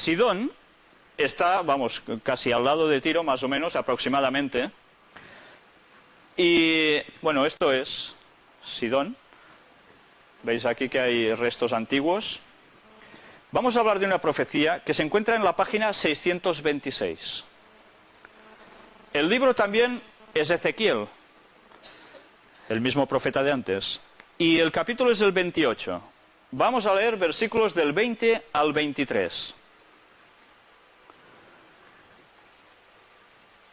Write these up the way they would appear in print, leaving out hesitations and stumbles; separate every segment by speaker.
Speaker 1: Sidón está, vamos, casi al lado de Tiro, más o menos, aproximadamente. Y, bueno, esto es Sidón. Veis aquí que hay restos antiguos. Vamos a hablar de una profecía que se encuentra en la página 626. El libro también es Ezequiel, el mismo profeta de antes. Y el capítulo es el 28. Vamos a leer versículos del 20 al 23.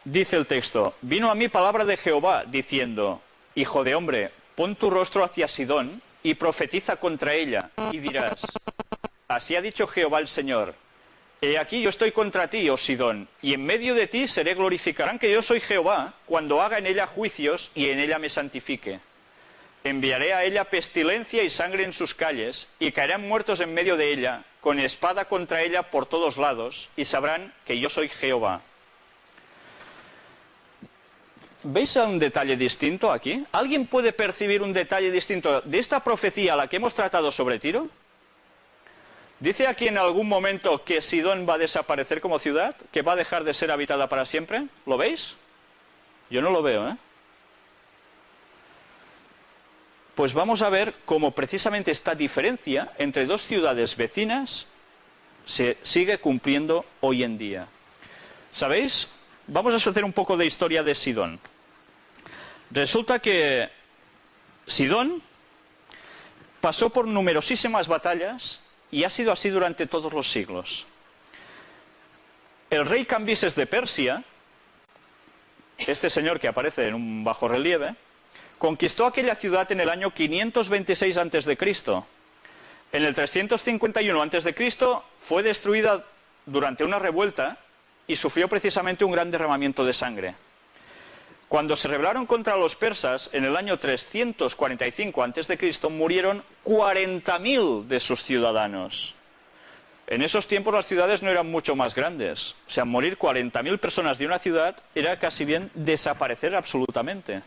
Speaker 1: Dice el texto: vino a mí palabra de Jehová, diciendo: Hijo de hombre, pon tu rostro hacia Sidón, y profetiza contra ella, y dirás: así ha dicho Jehová el Señor: he aquí yo estoy contra ti, oh Sidón, y en medio de ti seré glorificarán que yo soy Jehová, cuando haga en ella juicios, y en ella me santifique. Enviaré a ella pestilencia y sangre en sus calles, y caerán muertos en medio de ella, con espada contra ella por todos lados, y sabrán que yo soy Jehová. ¿Veis un detalle distinto aquí? ¿Alguien puede percibir un detalle distinto de esta profecía a la que hemos tratado sobre Tiro? ¿Dice aquí en algún momento que Sidón va a desaparecer como ciudad? ¿Que va a dejar de ser habitada para siempre? ¿Lo veis? Yo no lo veo, ¿eh? Pues vamos a ver cómo precisamente esta diferencia entre dos ciudades vecinas se sigue cumpliendo hoy en día. ¿Sabéis? Vamos a hacer un poco de historia de Sidón. Resulta que Sidón pasó por numerosísimas batallas y ha sido así durante todos los siglos. El rey Cambises de Persia, este señor que aparece en un bajorrelieve, conquistó aquella ciudad en el año 526 a.C. En el 351 a.C. fue destruida durante una revuelta y sufrió precisamente un gran derramamiento de sangre. Cuando se rebelaron contra los persas, en el año 345 a.C., murieron 40.000 de sus ciudadanos. En esos tiempos las ciudades no eran mucho más grandes. O sea, morir 40.000 personas de una ciudad era casi bien desaparecer absolutamente.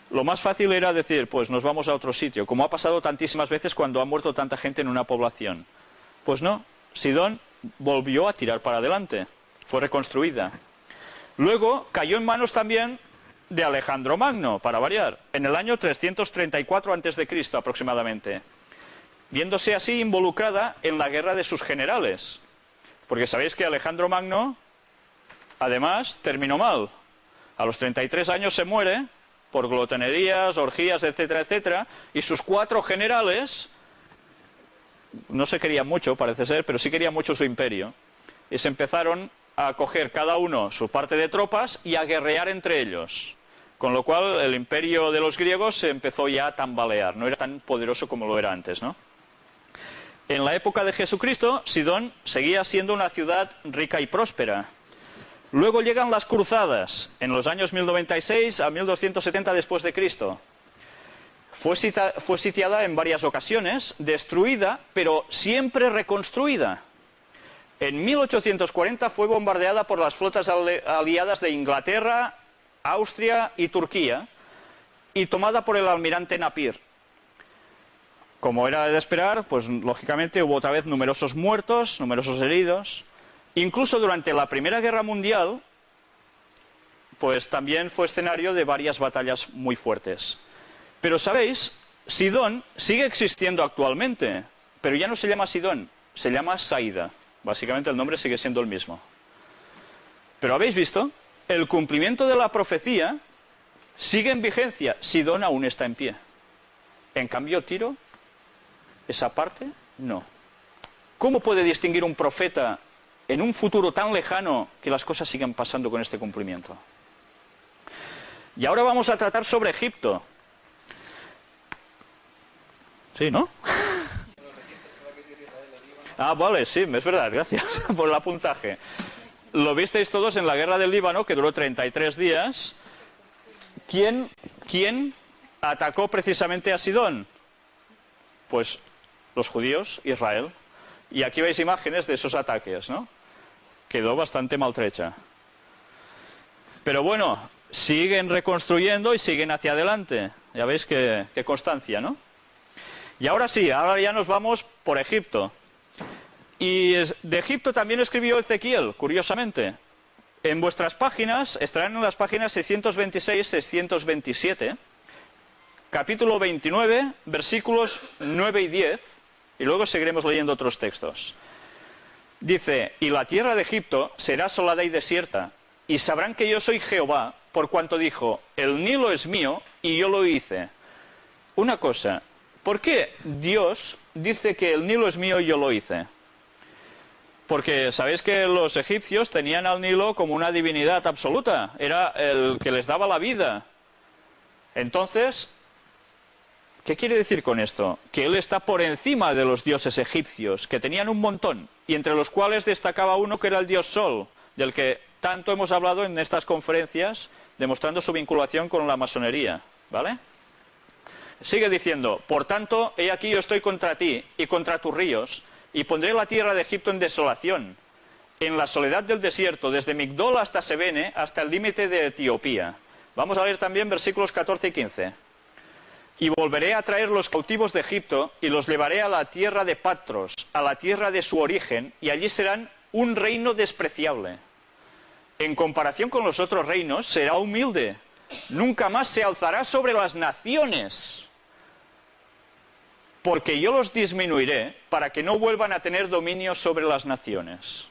Speaker 1: Lo más fácil era decir, pues nos vamos a otro sitio, como ha pasado tantísimas veces cuando ha muerto tanta gente en una población. Pues no, Sidón volvió a tirar para adelante, fue reconstruida. Luego cayó en manos también de Alejandro Magno, para variar, en el año 334 a.C. aproximadamente, viéndose así involucrada en la guerra de sus generales. Porque sabéis que Alejandro Magno, además, terminó mal. A los 33 años se muere por glotonerías, orgías, etcétera, etcétera, y sus 4 generales no se querían mucho, parece ser, pero sí querían mucho su imperio. Y se empezaron a coger cada uno su parte de tropas y a guerrear entre ellos. Con lo cual el imperio de los griegos se empezó ya a tambalear, no era tan poderoso como lo era antes, ¿no? En la época de Jesucristo, Sidón seguía siendo una ciudad rica y próspera. Luego llegan las cruzadas, en los años 1096 a 1270 después de Cristo. Fue sitiada en varias ocasiones, destruida, pero siempre reconstruida. En 1840 fue bombardeada por las flotas aliadas de Inglaterra, Austria y Turquía, y tomada por el almirante Napier. Como era de esperar, pues lógicamente hubo otra vez numerosos muertos, numerosos heridos. Incluso durante la Primera Guerra Mundial, pues también fue escenario de varias batallas muy fuertes. Pero sabéis, Sidón sigue existiendo actualmente, pero ya no se llama Sidón, se llama Saida. Básicamente el nombre sigue siendo el mismo. Pero ¿habéis visto? El cumplimiento de la profecía sigue en vigencia. Sidón aún está en pie. En cambio, Tiro, esa parte, no. ¿Cómo puede distinguir un profeta en un futuro tan lejano que las cosas sigan pasando con este cumplimiento? Y ahora vamos a tratar sobre Egipto. Sí, ¿no? Ah, vale, sí, es verdad, gracias por el apuntaje. Lo visteis todos en la guerra del Líbano, que duró 33 días. ¿Quién atacó precisamente a Sidón? Pues los judíos, Israel. Y aquí veis imágenes de esos ataques, ¿no? Quedó bastante maltrecha. Pero bueno, siguen reconstruyendo y siguen hacia adelante. Ya veis qué constancia, ¿no? Y ahora sí, ahora ya nos vamos por Egipto. Y de Egipto también escribió Ezequiel, curiosamente. En vuestras páginas, estarán en las páginas 626-627, capítulo 29, versículos 9 y 10, y luego seguiremos leyendo otros textos. Dice, y la tierra de Egipto será asolada y desierta, y sabrán que yo soy Jehová, por cuanto dijo, el Nilo es mío, y yo lo hice. Una cosa, ¿por qué Dios dice que el Nilo es mío y yo lo hice? Porque sabéis que los egipcios tenían al Nilo como una divinidad absoluta, era el que les daba la vida. Entonces, ¿qué quiere decir con esto? Que él está por encima de los dioses egipcios, que tenían un montón, y entre los cuales destacaba uno que era el dios Sol, del que tanto hemos hablado en estas conferencias, demostrando su vinculación con la masonería, ¿vale? Sigue diciendo, por tanto, he aquí yo estoy contra ti y contra tus ríos, y pondré la tierra de Egipto en desolación, en la soledad del desierto, desde Migdol hasta Sebene, hasta el límite de Etiopía. Vamos a leer también versículos 14 y 15. Y volveré a traer los cautivos de Egipto, y los llevaré a la tierra de Patros, a la tierra de su origen, y allí serán un reino despreciable. En comparación con los otros reinos, será humilde. Nunca más se alzará sobre las naciones, porque yo los disminuiré para que no vuelvan a tener dominio sobre las naciones.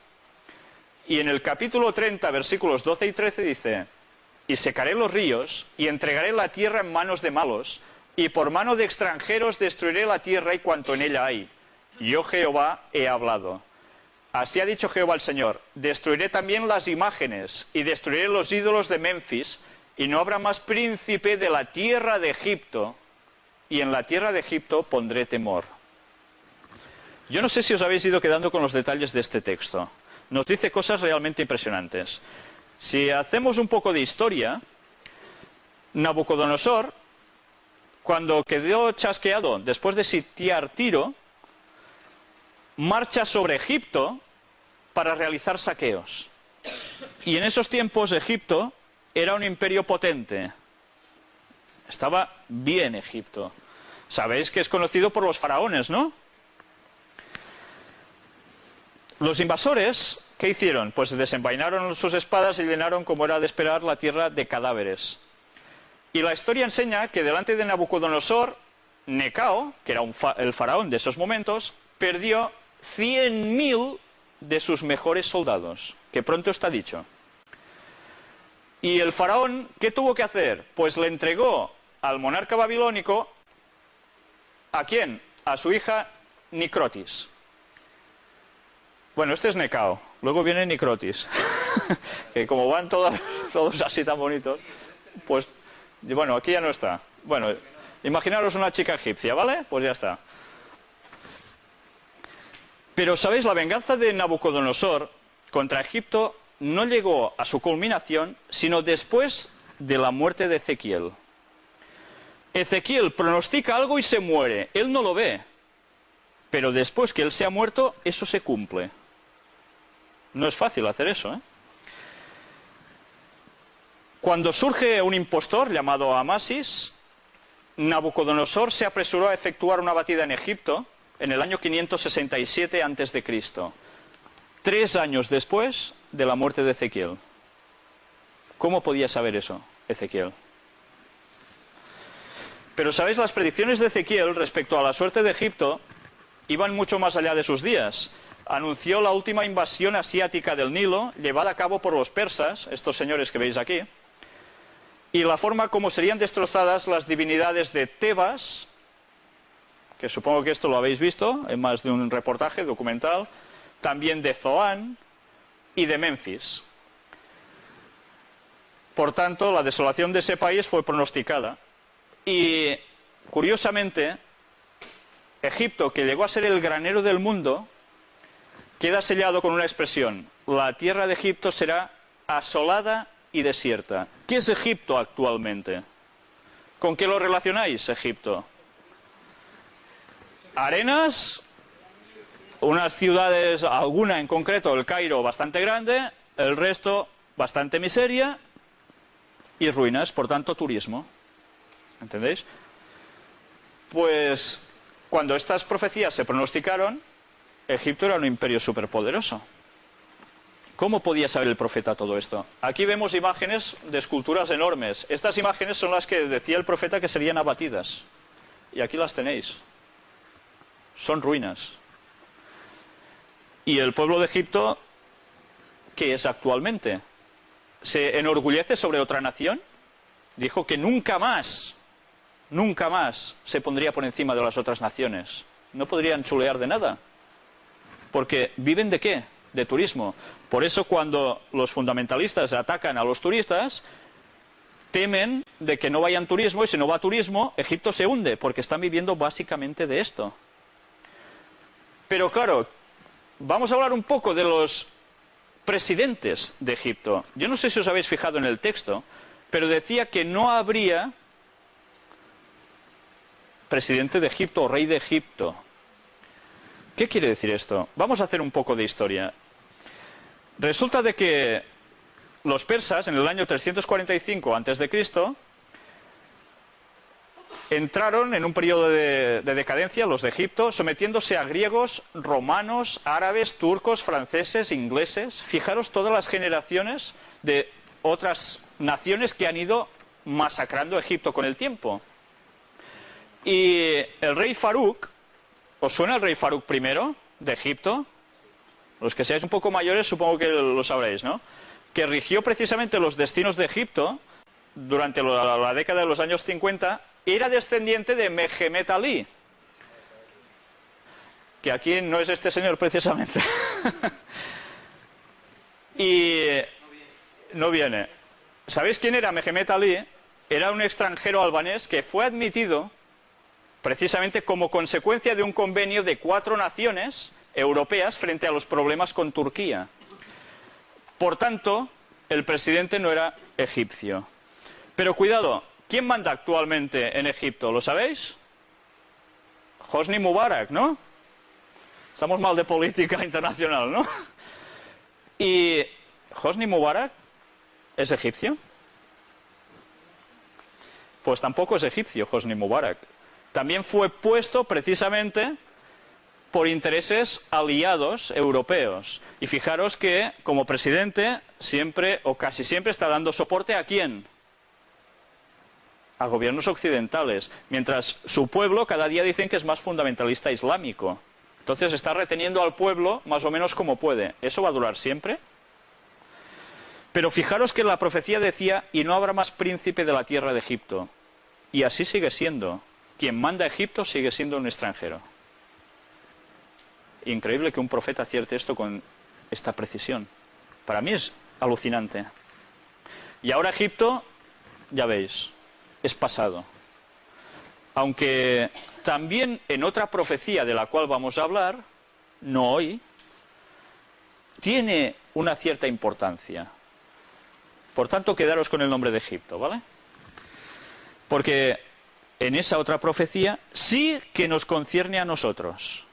Speaker 1: Y en el capítulo 30, versículos 12 y 13 dice, y secaré los ríos, y entregaré la tierra en manos de malos, y por mano de extranjeros destruiré la tierra y cuanto en ella hay. Yo Jehová he hablado. Así ha dicho Jehová el Señor, destruiré también las imágenes, y destruiré los ídolos de Memphis, y no habrá más príncipe de la tierra de Egipto, y en la tierra de Egipto pondré temor. Yo no sé si os habéis ido quedando con los detalles de este texto. Nos dice cosas realmente impresionantes. Si hacemos un poco de historia, Nabucodonosor, cuando quedó chasqueado después de sitiar Tiro, marcha sobre Egipto para realizar saqueos. Y en esos tiempos Egipto era un imperio potente. Estaba bien Egipto. Sabéis que es conocido por los faraones, ¿no? Los invasores, ¿qué hicieron? Pues desenvainaron sus espadas y llenaron, como era de esperar, la tierra de cadáveres. Y la historia enseña que delante de Nabucodonosor, Necao, que era el faraón de esos momentos, perdió 100.000 de sus mejores soldados, que pronto está dicho. Y el faraón, ¿qué tuvo que hacer? Pues le entregó al monarca babilónico, ¿a quién? A su hija Nicrotis. Bueno, este es Necao, luego viene Nicrotis, que como van todos así tan bonitos, pues, bueno, aquí ya no está. Bueno, imaginaros una chica egipcia, ¿vale? Pues ya está. Pero, ¿sabéis? La venganza de Nabucodonosor contra Egipto no llegó a su culminación, sino después de la muerte de Ezequiel. Ezequiel pronostica algo y se muere. Él no lo ve. Pero después que él se ha muerto, eso se cumple. No es fácil hacer eso, ¿eh? Cuando surge un impostor llamado Amasis, Nabucodonosor se apresuró a efectuar una batida en Egipto en el año 567 a.C., 3 años después de la muerte de Ezequiel. ¿Cómo podía saber eso, Ezequiel? Pero, ¿sabéis? Las predicciones de Ezequiel respecto a la suerte de Egipto iban mucho más allá de sus días. Anunció la última invasión asiática del Nilo, llevada a cabo por los persas, estos señores que veis aquí, y la forma como serían destrozadas las divinidades de Tebas, que supongo que esto lo habéis visto en más de un reportaje documental, también de Zoán y de Memphis. Por tanto, la desolación de ese país fue pronosticada. Y, curiosamente, Egipto, que llegó a ser el granero del mundo, queda sellado con una expresión: la tierra de Egipto será asolada y desierta. ¿Qué es Egipto actualmente? ¿Con qué lo relacionáis, Egipto? Arenas, unas ciudades, alguna en concreto, el Cairo, bastante grande, el resto, bastante miseria, y ruinas, por tanto, turismo. ¿Entendéis? Pues, cuando estas profecías se pronosticaron, Egipto era un imperio superpoderoso. ¿Cómo podía saber el profeta todo esto? Aquí vemos imágenes de esculturas enormes. Estas imágenes son las que decía el profeta que serían abatidas. Y aquí las tenéis. Son ruinas. Y el pueblo de Egipto, ¿qué es actualmente? ¿Se enorgullece sobre otra nación? Dijo que nunca más se pondría por encima de las otras naciones. No podrían chulear de nada. Porque ¿viven de qué? De turismo. Por eso cuando los fundamentalistas atacan a los turistas, temen de que no vayan turismo, y si no va turismo, Egipto se hunde, porque están viviendo básicamente de esto. Pero claro, vamos a hablar un poco de los presidentes de Egipto. Yo no sé si os habéis fijado en el texto, pero decía que no habría presidente de Egipto o rey de Egipto. ¿Qué quiere decir esto? Vamos a hacer un poco de historia. Resulta de que los persas, en el año 345 a.C., entraron en un periodo de decadencia, los de Egipto, sometiéndose a griegos, romanos, árabes, turcos, franceses, ingleses. Fijaros todas las generaciones de otras naciones que han ido masacrando a Egipto con el tiempo. Y el rey Farouk, ¿os suena el rey Farouk I de Egipto? Los que seáis un poco mayores supongo que lo sabréis, ¿no? Que rigió precisamente los destinos de Egipto durante la década de los años 50, era descendiente de Mehemet Ali, que aquí no es este señor precisamente. Y no viene. ¿Sabéis quién era Mehemet Ali? Era un extranjero albanés que fue admitido precisamente como consecuencia de un convenio de 4 naciones europeas frente a los problemas con Turquía. Por tanto, el presidente no era egipcio. Pero cuidado, ¿quién manda actualmente en Egipto? ¿Lo sabéis? Hosni Mubarak, ¿no? Estamos mal de política internacional, ¿no? ¿Y Hosni Mubarak es egipcio? Pues tampoco es egipcio Hosni Mubarak. También fue puesto precisamente por intereses aliados europeos. Y fijaros que como presidente siempre o casi siempre está dando soporte ¿a quién? A gobiernos occidentales, mientras su pueblo cada día dicen que es más fundamentalista islámico. Entonces está reteniendo al pueblo más o menos como puede. ¿Eso va a durar siempre? Pero fijaros que la profecía decía, y no habrá más príncipe de la tierra de Egipto. Y así sigue siendo. Quien manda a Egipto sigue siendo un extranjero. Increíble que un profeta acierte esto con esta precisión. Para mí es alucinante. Y ahora Egipto, ya veis, es pasado. Aunque también en otra profecía de la cual vamos a hablar, no hoy, tiene una cierta importancia. Por tanto, quedaros con el nombre de Egipto, ¿vale? Porque en esa otra profecía sí que nos concierne a nosotros.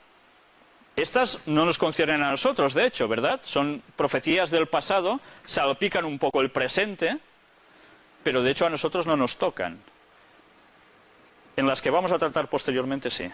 Speaker 1: Estas no nos conciernen a nosotros, de hecho, ¿verdad? Son profecías del pasado, salpican un poco el presente, pero de hecho a nosotros no nos tocan. En las que vamos a tratar posteriormente, sí.